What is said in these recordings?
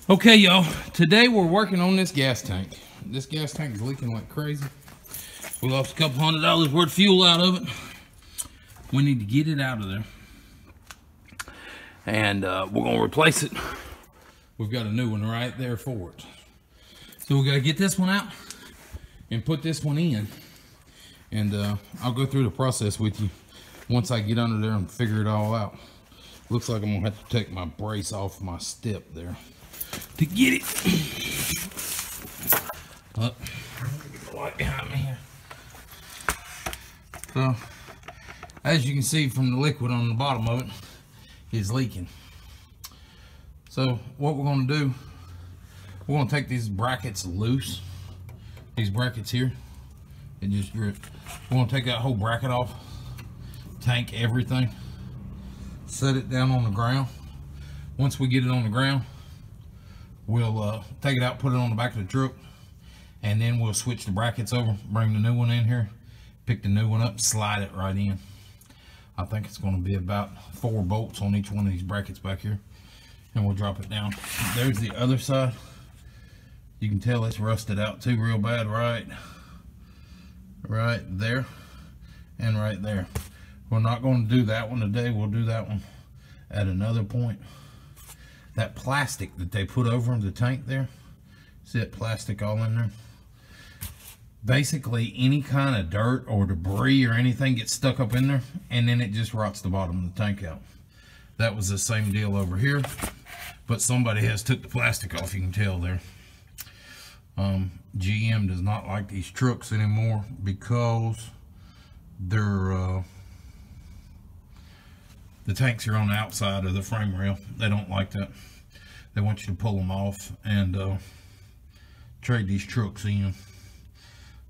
Okay, y'all, today we're working on this gas tank. This gas tank is leaking like crazy. We lost a couple $100 worth of fuel out of it. We need to get it out of there. And we're gonna replace it. We've got a new one right there for it. So we gotta get this one out and put this one in. And I'll go through the process with you once I get under there and figure it all out. Looks like I'm gonna have to take my brace off my step there to get it. Get the light behind me here. So, as you can see from the liquid on the bottom of it, is leaking. So what we're going to do, we're going to take these brackets loose. These brackets here, and just grip. We're going to take that whole bracket off, tank everything, set it down on the ground. Once we get it on the ground, we'll take it out, put it on the back of the truck, and then we'll switch the brackets over, bring the new one in here, pick the new one up, slide it right in. I think it's going to be about 4 bolts on each one of these brackets back here, and we'll drop it down. There's the other side. You can tell it's rusted out too real bad, right there and right there. We're not going to do that one today. We'll do that one at another point. That plastic that they put over the tank there, see that plastic all in there? Basically any kind of dirt or debris or anything gets stuck up in there, and then it just rots the bottom of the tank out. That was the same deal over here, but somebody has took the plastic off. You can tell there. GM does not like these trucks anymore because they're the tanks are on the outside of the frame rail. They don't like that. They want you to pull them off and trade these trucks in.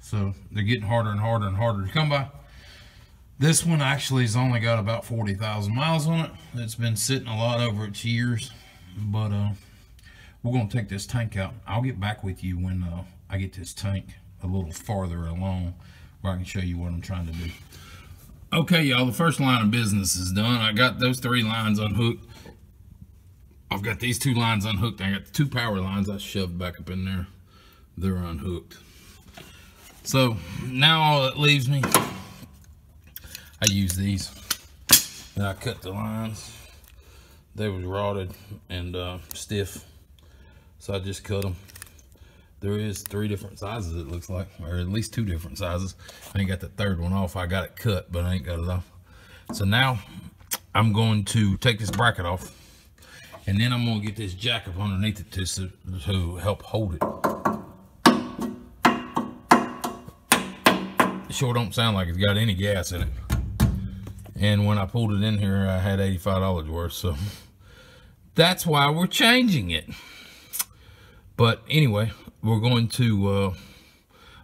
So they're getting harder and harder and harder to come by. This one actually has only got about 40,000 miles on it. It's been sitting a lot over its years, but we're going to take this tank out. I'll get back with you when I get this tank a little farther along where I can show you what I'm trying to do. Okay, y'all, the first line of business is done. I got those 3 lines unhooked. I've got these 2 lines unhooked. I got the 2 power lines I shoved back up in there. They're unhooked. So now all that leaves me, I use these and I cut the lines. They was rotted and stiff, so I just cut them. There is 3 different sizes, it looks like, or at least 2 different sizes. I ain't got the 3rd one off. I got it cut, but I ain't got it off. So now I'm going to take this bracket off, and then I'm going to get this jack up underneath it to help hold it. It sure don't sound like it's got any gas in it. And when I pulled it in here, I had $85 worth, so that's why we're changing it. But anyway, we're going to,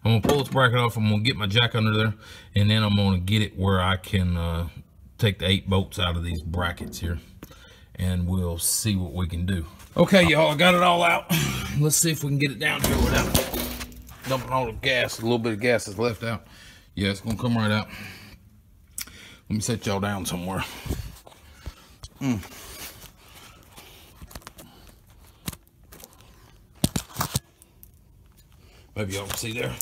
I'm going to pull this bracket off. I'm going to get my jack under there, and then I'm going to get it where I can take the 8 bolts out of these brackets here, and we'll see what we can do. Okay, y'all, I got it all out. Let's see if we can get it down here without dumping all the gas. A little bit of gas is left out. Yeah, it's going to come right out. Let me set y'all down somewhere. Maybe y'all can see there.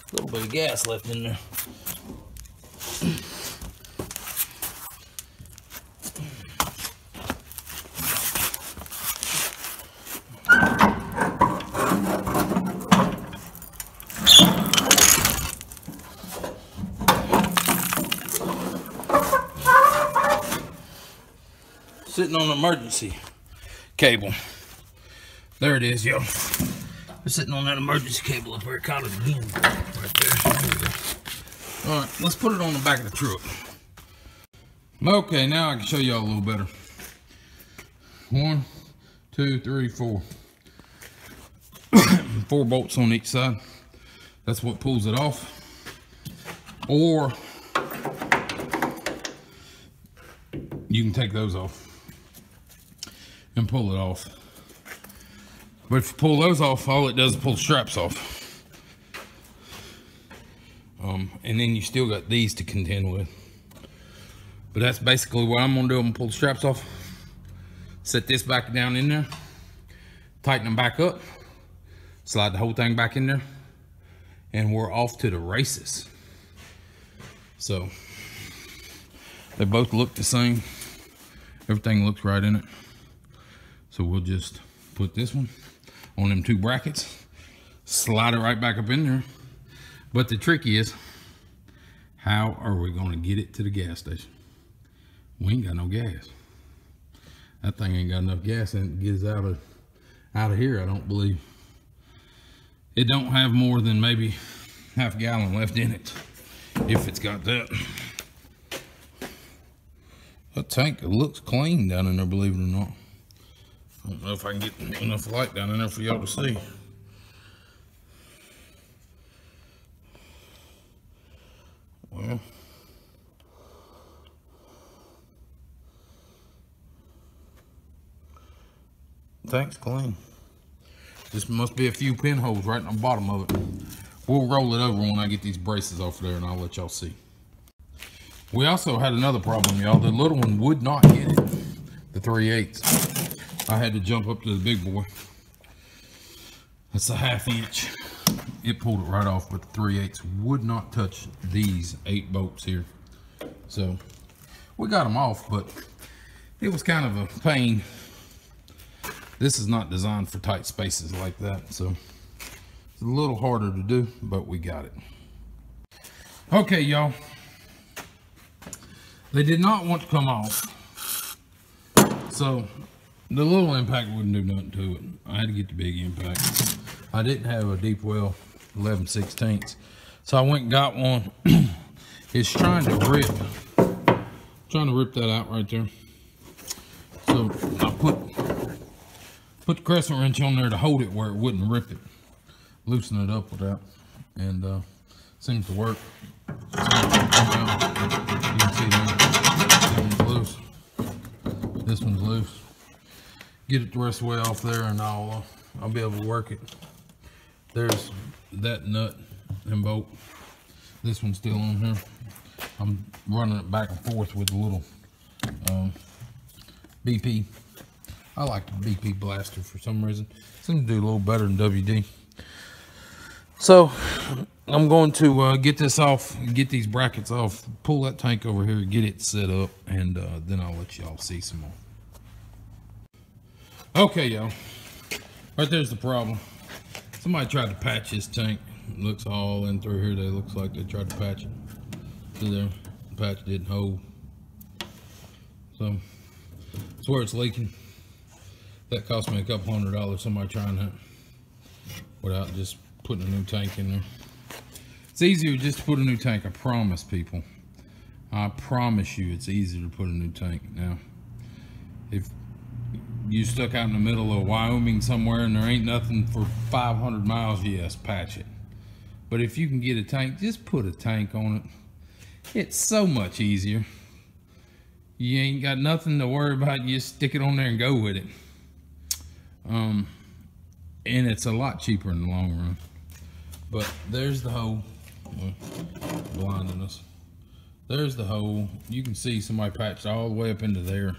A little bit of gas left in there. Sitting on an emergency cable. There it is, y'all. We're sitting on that emergency cable up there. Caught it again. Right there. There we go. Alright, let's put it on the back of the truck. Okay, now I can show y'all a little better. 1, 2, 3, 4. 4 bolts on each side. That's what pulls it off. Or you can take those off and pull it off. But if you pull those off, all it does is pull the straps off. And then you still got these to contend with. But that's basically what I'm gonna do. I'm gonna pull the straps off, set this back down in there, tighten them back up, slide the whole thing back in there, and we're off to the races. So they both look the same. Everything looks right in it. So we'll just put this one on them two brackets, slide it right back up in there. But the trick is, how are we going to get it to the gas station? We ain't got no gas. That thing ain't got enough gas in it to get us out of here, I don't believe. It don't have more than maybe half a gallon left in it, if it's got that. That tank looks clean down in there, believe it or not. I don't know if I can get enough light down in there for y'all to see. Well, tank's clean. This must be a few pinholes right on the bottom of it. We'll roll it over when I get these braces off there, and I'll let y'all see. We also had another problem, y'all. The little one would not get it. The 3/8. I had to jump up to the big boy. That's a 1/2 inch. It pulled it right off, but the 3/8 would not touch these 8 bolts here. So we got them off, but it was kind of a pain. This is not designed for tight spaces like that, so it's a little harder to do, but we got it. Okay, y'all. They did not want to come off, so the little impact wouldn't do nothing to it. I had to get the big impact. I didn't have a deep well 11/16, so I went and got one. It's trying to rip that out right there. So I put the crescent wrench on there to hold it where it wouldn't rip it. Loosen it up with that, and seems to work. You can see there, this one's loose. This one's loose. Get it the rest of the way off there, and I'll be able to work it. There's that nut and bolt. This one's still on here. I'm running it back and forth with the little BP. I like the BP blaster for some reason. Seems to do a little better than WD. So I'm going to get this off, get these brackets off, pull that tank over here, get it set up, and then I'll let y'all see some more. Okay, y'all. Right there's the problem. Somebody tried to patch this tank. It looks all in through here. They looks like they tried to patch it. See there, the patch didn't hold. So that's where it's leaking. That cost me a couple $100. Somebody trying that without just putting a new tank in there. It's easier just to put a new tank. I promise, people. I promise you, it's easier to put a new tank. Now, if you stuck out in the middle of Wyoming somewhere and there ain't nothing for 500 miles, yes, patch it. But if you can get a tank, just put a tank on it. It's so much easier. You ain't got nothing to worry about. You just stick it on there and go with it. And it's a lot cheaper in the long run. But there's the hole. Blinding us. There's the hole. You can see somebody patched all the way up into there.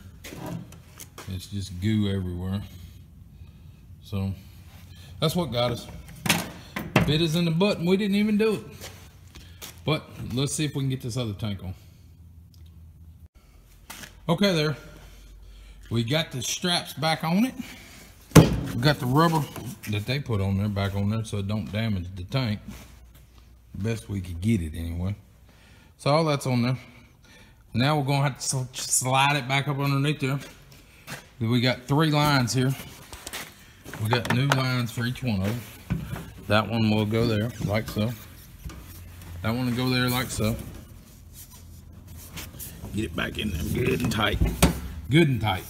It's just goo everywhere. So that's what got us. Bit us in the butt and we didn't even do it. But let's see if we can get this other tank on. Okay, there. We got the straps back on it. We got the rubber that they put on there back on there so it don't damage the tank. Best we could get it anyway. So all that's on there. Now we're gonna have to slide it back up underneath there. We got 3 lines here. We got new lines for each one of them. That one will go there like so. That one will go there like so. Get it back in there good and tight. Good and tight.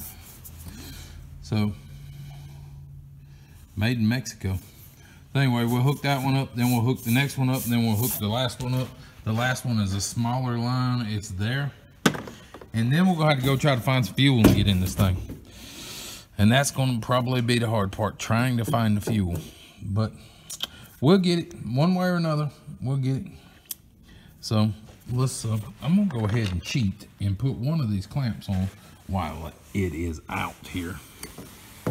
So, made in Mexico. So anyway, we'll hook that one up, then we'll hook the next one up, then we'll hook the last one up. The last one is a smaller line. It's there. And then we're gonna have to go try to find some fuel and get in this thing. And that's gonna probably be the hard part, trying to find the fuel. But we'll get it one way or another. We'll get it. So let's, I'm gonna go ahead and cheat and put one of these clamps on while it is out here.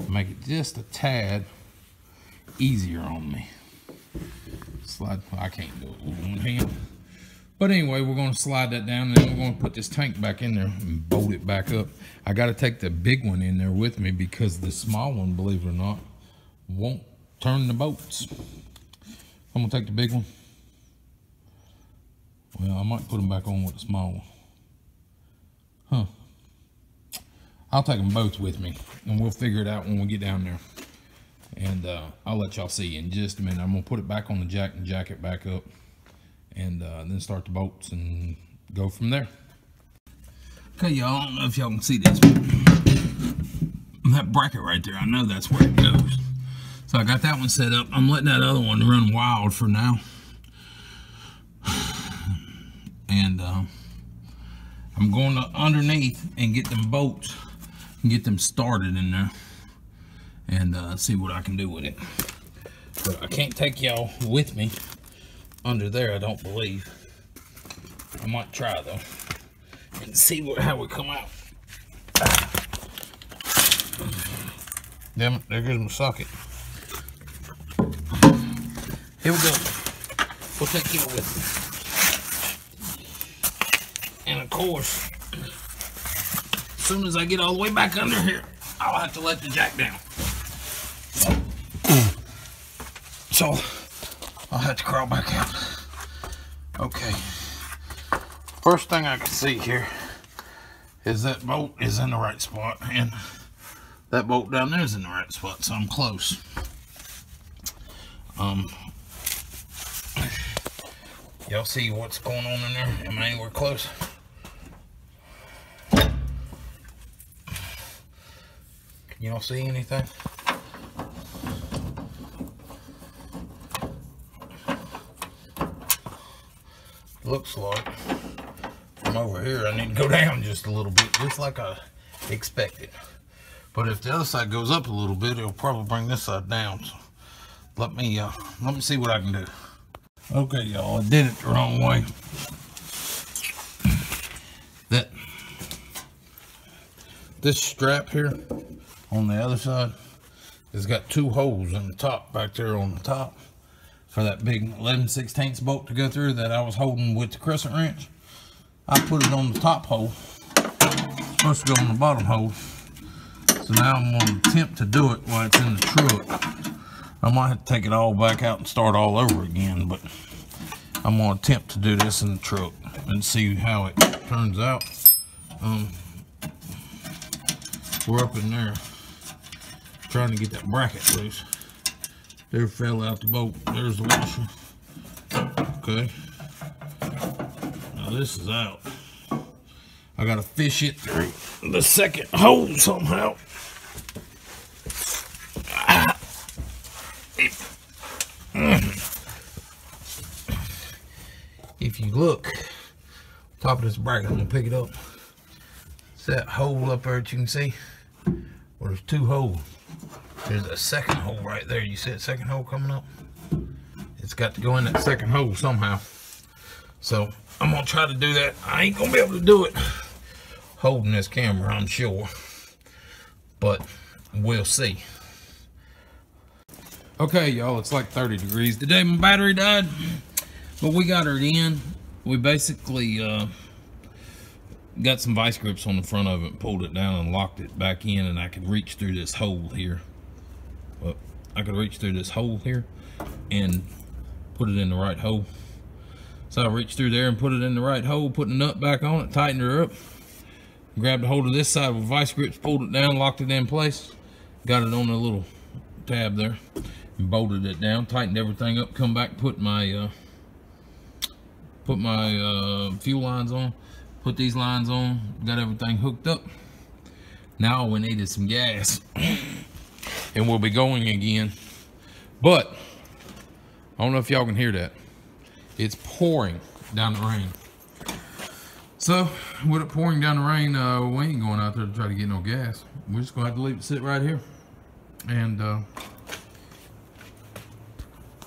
Make it just a tad easier on me. Slide, I can't do it with one hand. But anyway, we're gonna slide that down and then we're gonna put this tank back in there and bolt it back up. I gotta take the big one in there with me because the small one, believe it or not, won't turn the bolts. I'm gonna take the big one. Well, I might put them back on with the small one. Huh. I'll take them both with me and we'll figure it out when we get down there. And I'll let y'all see in just a minute. I'm gonna put it back on the jack and jack it back up and then start the bolts and go from there. Okay, y'all, I don't know if y'all can see this, but that bracket right there, I know that's where it goes. So I got that one set up. I'm letting that other one run wild for now. And I'm going to underneath and get them bolts and get them started in there and see what I can do with it. But I can't take y'all with me under there, I don't believe. I might try though and see how we come out. Damn it, there goes my socket. Here we go. We'll take you with me. And of course, as soon as I get all the way back under here, I'll have to let the jack down. So I'll have to crawl back out. Okay. First thing I can see here is that bolt is in the right spot, and that bolt down there is in the right spot, so I'm close. Y'all see what's going on in there? Am I anywhere close? Can y'all see anything? Looks like from over here I need to go down just a little bit, just like I expected. But if the other side goes up a little bit, it'll probably bring this side down. So let me see what I can do. Okay, y'all, I did it the wrong way. This strap here on the other side has got two holes in the top back there on the top for that big 11/16 bolt to go through that I was holding with the crescent wrench. I put it on the top hole. It's supposed to go on the bottom hole. So now I'm going to attempt to do it while it's in the truck. I might have to take it all back out and start all over again, but I'm going to attempt to do this in the truck and see how it turns out. We're up in there trying to get that bracket loose. There fell out the bolt. There's the washer. Okay. Now this is out. I gotta fish it through the second hole somehow. If you look, top of this bracket, I'm gonna pick it up. It's that hole up there that you can see. Well, there's two holes. There's a second hole right there. You see that second hole coming up? It's got to go in that second hole somehow. So I'm gonna try to do that. I ain't gonna be able to do it holding this camera, I'm sure, but we'll see. Okay, y'all, it's like 30 degrees today. My battery died, but we got her in. We basically got some vice grips on the front of it and pulled it down and locked it back in, and I could reach through this hole here. Well, I could reach through this hole here and put it in the right hole. So I reached through there and put it in the right hole, put the nut back on it, tightened her up, grabbed a hold of this side with vice grips, pulled it down, locked it in place, got it on the little tab there, and bolted it down, tightened everything up, come back, put my fuel lines on, put these lines on, got everything hooked up. Now all we need is some gas and we'll be going again. But I don't know if y'all can hear that. It's pouring down the rain. So, with it pouring down the rain, we ain't going out there to try to get no gas. We're just gonna have to leave it sit right here. And,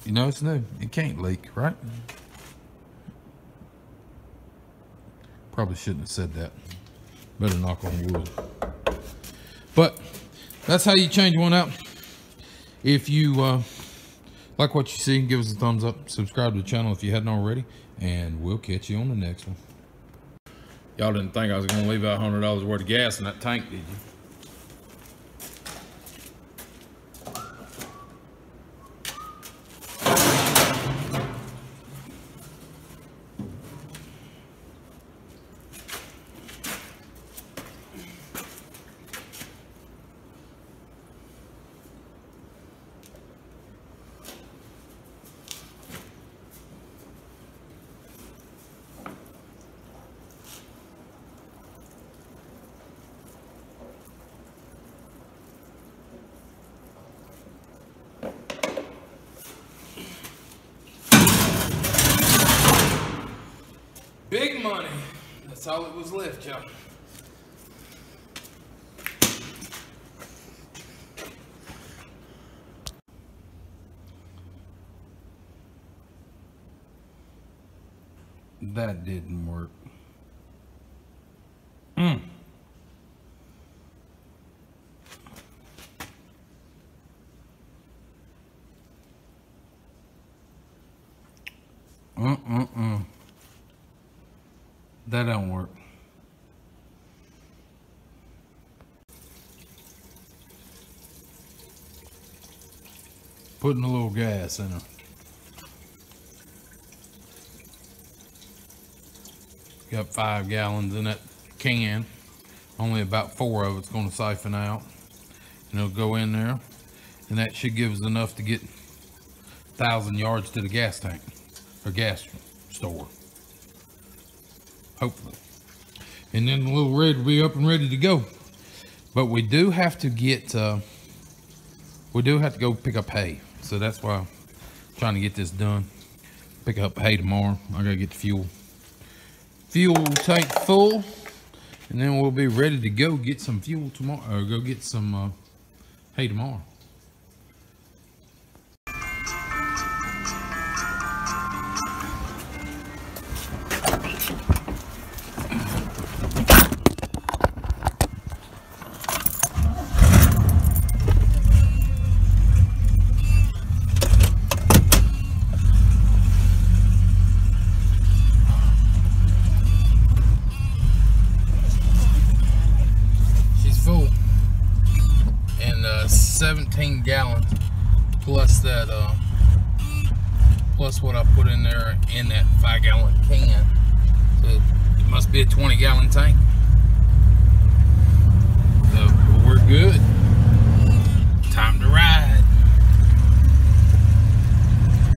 you know, it's new. It can't leak, right? Probably shouldn't have said that. Better knock on wood. But, that's how you change one out. If you like what you see, give us a thumbs up. Subscribe to the channel if you hadn't already. And we'll catch you on the next one. Y'all didn't think I was going to leave out $100 worth of gas in that tank, did you? Big money. That's all it was left, y'all. That didn't work. That don't work. Putting a little gas in her. Got 5 gallons in that can. Only about 4 of it's going to siphon out. And it'll go in there. And that should give us enough to get 1,000 yards to the gas tank. Or gas store. Hopefully. And then the little red will be up and ready to go. But we do have to get, we do have to go pick up hay. So that's why I'm trying to get this done. Pick up hay tomorrow. I gotta get the fuel tank full. And then we'll be ready to go get some fuel tomorrow, or go get some hay tomorrow. Full, and 17 gallons plus that plus what I put in there in that 5 gallon can, so it must be a 20 gallon tank.